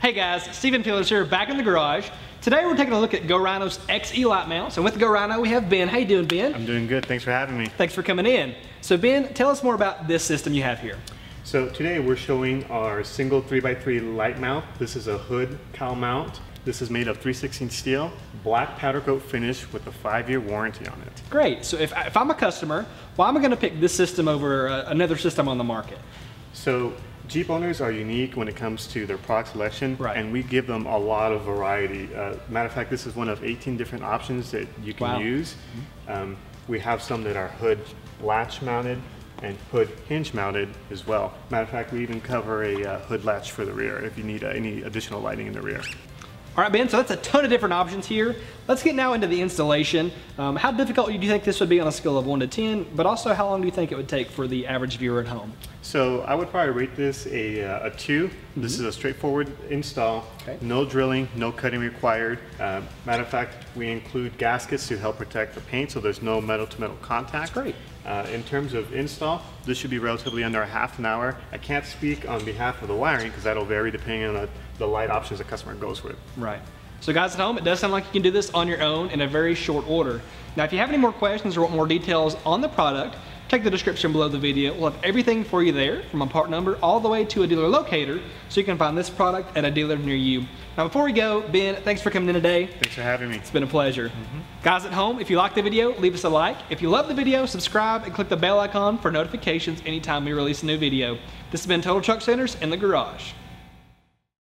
Hey guys, Stephen Peelers here, back in the garage. Today we're taking a look at Go Rhino's XE light mounts, and with Go Rhino we have Ben. How you doing, Ben? I'm doing good, thanks for having me. Thanks for coming in. So Ben, tell us more about this system you have here. So today we're showing our single 3x3 light mount. This is a hood cowl mount. This is made of 3/16 steel, black powder coat finish with a 5-year warranty on it. Great, so if I'm a customer, why am I going to pick this system over another system on the market? So Jeep owners are unique when it comes to their product selection, right, and we give them a lot of variety. Matter of fact, this is one of 18 different options that you can use. We have some that are hood latch mounted and hood hinge mounted as well. Matter of fact, we even cover a hood latch for the rear if you need any additional lighting in the rear. All right, Ben, so that's a ton of different options here. Let's get now into the installation. How difficult do you think this would be on a scale of 1 to 10, but also how long do you think it would take for the average viewer at home? So I would probably rate this a 2. This is a straightforward install, no drilling, no cutting required. Matter of fact, we include gaskets to help protect the paint so there's no metal to metal contact. That's great. In terms of install, this should be relatively under a half an hour. I can't speak on behalf of the wiring because that'll vary depending on the light options the customer goes with. Right. So guys at home, it does sound like you can do this on your own in a very short order. Now if you have any more questions or want more details on the product, check the description below the video. We'll have everything for you there, from a part number all the way to a dealer locator, so you can find this product at a dealer near you. Now before we go, Ben, thanks for coming in today. Thanks for having me. It's been a pleasure. Guys at home, if you like the video, leave us a like. If you love the video, subscribe and click the bell icon for notifications anytime we release a new video. This has been Total Truck Centers in the Garage.